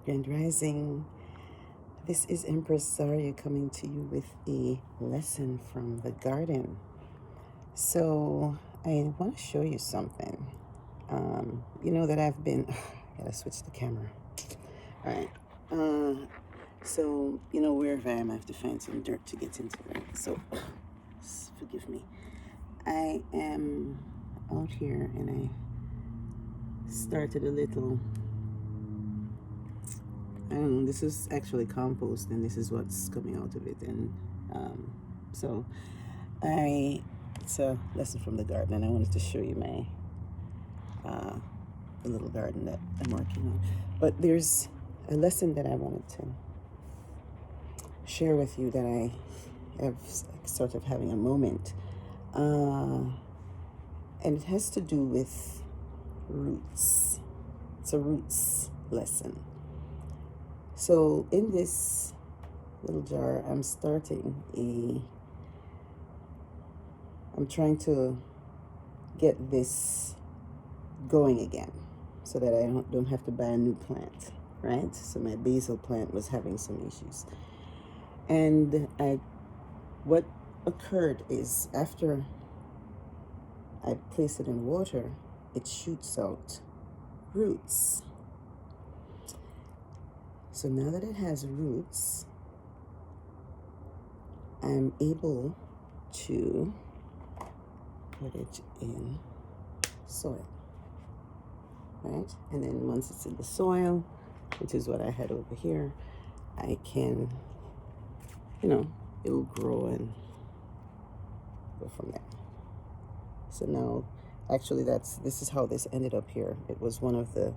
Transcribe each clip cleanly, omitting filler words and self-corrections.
Grand Rising. This is Empress Zarya coming to you with a lesson from the garden. So I want to show you something. You know that I've been. I gotta switch the camera. All right. So you know wherever I am, I have to find some dirt to get into. Right. So forgive me. I am out here and I started a little. I don't know, this is actually compost and this is what's coming out of it. And so it's a lesson from the garden and I wanted to show you my the little garden that I'm working on. But there's a lesson that I wanted to share with you that I have sort of having a moment. And it has to do with roots. It's a roots lesson. So in this little jar, I'm trying to get this going again so that I don't have to buy a new plant, right? So my basil plant was having some issues. And what occurred is after I place it in water, it shoots out roots. So now that it has roots, I'm able to put it in soil, right? And then once it's in the soil, which is what I had over here, I can, it'll grow and go from there. So now, actually this is how this ended up here. It was one of the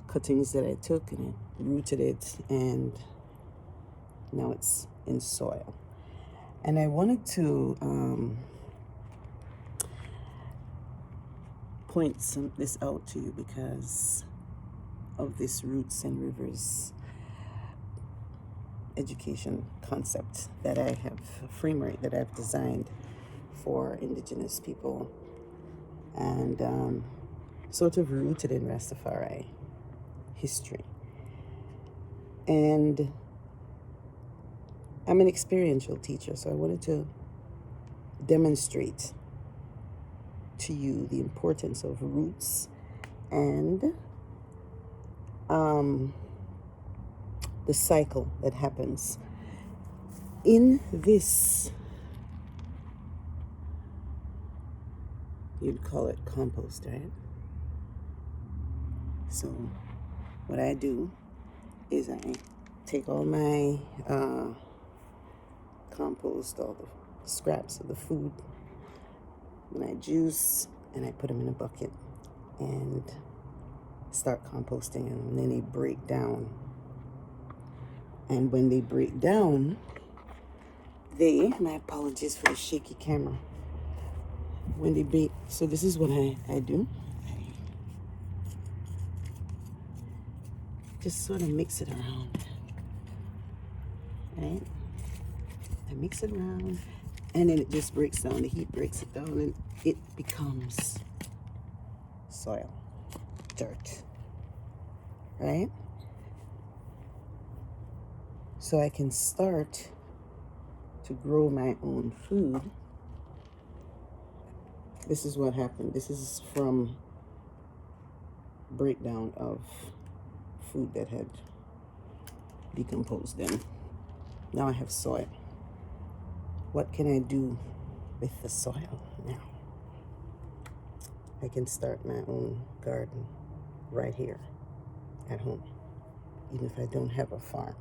cuttings that I took and I rooted it, and now it's in soil. And I wanted to point this out to you because of this Roots and Rivers education concept that I have, a framework that I've designed for Indigenous people and sort of rooted in Rastafari history. And I'm an experiential teacher, so I wanted to demonstrate to you the importance of roots and the cycle that happens in this, you'd call it compost, right? So what I do is I take all my compost, all the scraps of the food, and I juice and I put them in a bucket and start composting them, and then they break down. And when they break down, my apologies for the shaky camera. When they break, so this is what I do. Just sort of mix it around, right? I mix it around, and then it just breaks down. The heat breaks it down, and it becomes soil, dirt, right? So I can start to grow my own food. This is what happened. This is from breakdown of food that had decomposed then. Now I have soil. What can I do with the soil now? I can start my own garden right here at home, even if I don't have a farm.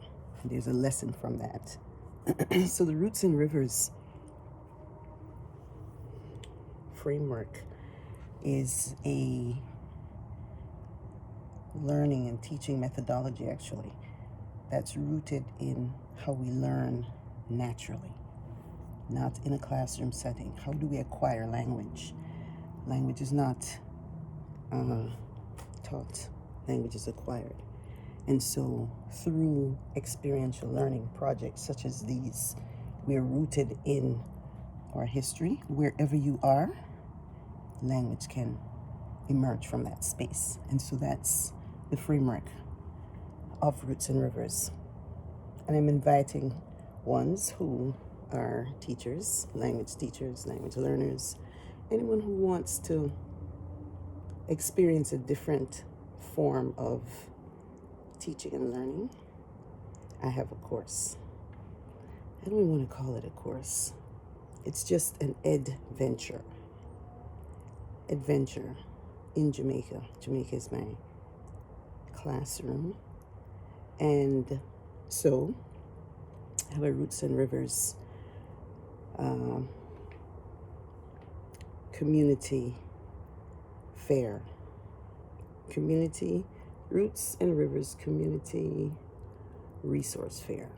There's a lesson from that. So the Roots and Rivers framework is a learning and teaching methodology, actually, that's rooted in how we learn naturally, not in a classroom setting. How do we acquire language? Language is not taught. Language is acquired. And so through experiential learning projects such as these, we're rooted in our history. Wherever you are, language can emerge from that space. And so that's the framework of Roots and Rivers. And I'm inviting ones who are teachers, language learners, anyone who wants to experience a different form of teaching and learning. I have a course. I don't even want to call it a course. It's just an adventure. Adventure in Jamaica. Jamaica is my classroom. And so I have a Roots and Rivers community fair. Community Roots and Rivers Community Resource Fair.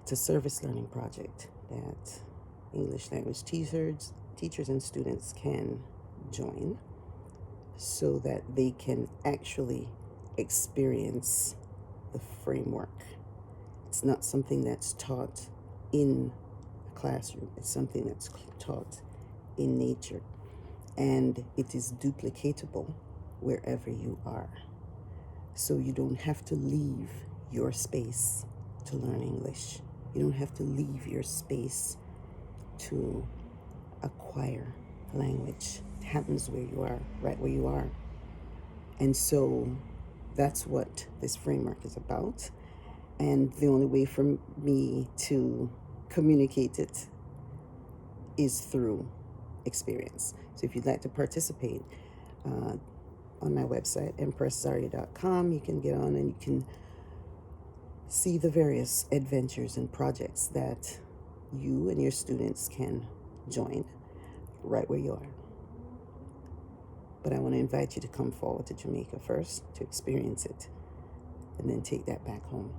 It's a service learning project that English language teachers and students can join so that they can actually experience the framework. It's not something that's taught in a classroom. It's something that's taught in nature, and it is duplicatable wherever you are. So you don't have to leave your space to learn English. You don't have to leave your space to acquire language. It happens where you are, right where you are. And so that's what this framework is about. And the only way for me to communicate it is through experience. So if you'd like to participate, on my website, empresszaria.com, you can get on and you can see the various adventures and projects that you and your students can join right where you are. But I want to invite you to come forward to Jamaica first to experience it and then take that back home.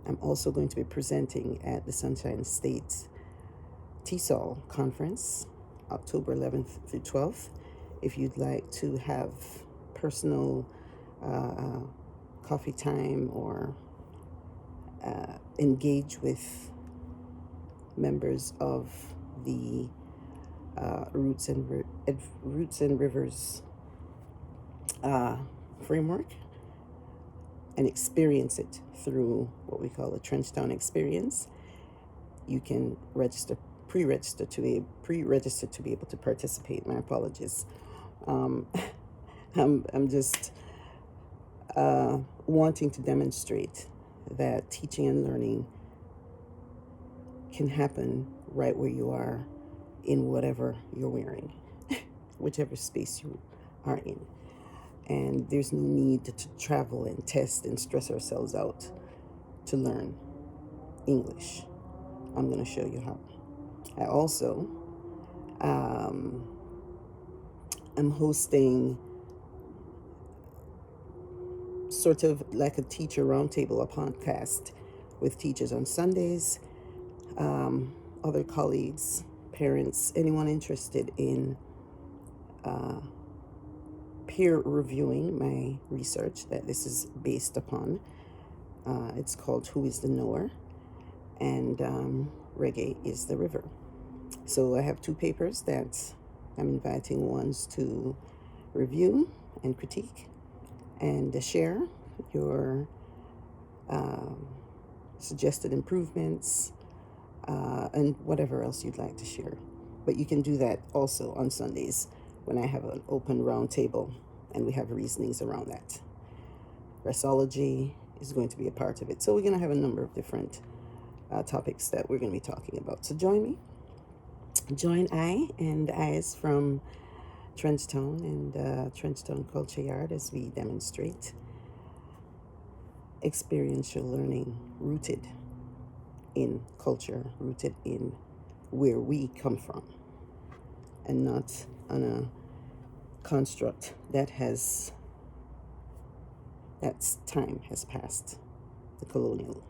I'm also going to be presenting at the Sunshine State TESOL conference, October 11th through 12th. If you'd like to have personal coffee time or engage with members of the Roots and Rivers framework and experience it through what we call a Trenchtown experience, you can pre-register to be able to participate. My apologies. I'm just wanting to demonstrate that teaching and learning can happen right where you are, in whatever you're wearing, whichever space you are in. And there's no need to travel and test and stress ourselves out to learn English. I'm going to show you how. I also am hosting sort of like a teacher roundtable, a podcast with teachers on Sundays, other colleagues, parents, anyone interested in peer reviewing my research that this is based upon. It's called Who is the Knower? And Reggae is the River. So I have 2 papers that I'm inviting ones to review and critique and share your suggested improvements and whatever else you'd like to share. But you can do that also on Sundays when I have an open round table and we have reasonings around that. Rhetoriology is going to be a part of it. So we're going to have a number of different topics that we're going to be talking about. So join me. Join I and I's from Trenchtown and Trenchtown Culture Yard as we demonstrate experiential learning rooted in culture, rooted in where we come from, and not on a construct that time has passed, the colonial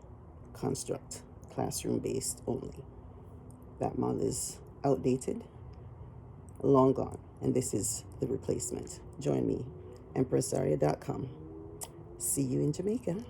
construct, classroom-based only. That model is outdated, long gone, and this is the replacement. Join me, empresszaria.com. See you in Jamaica.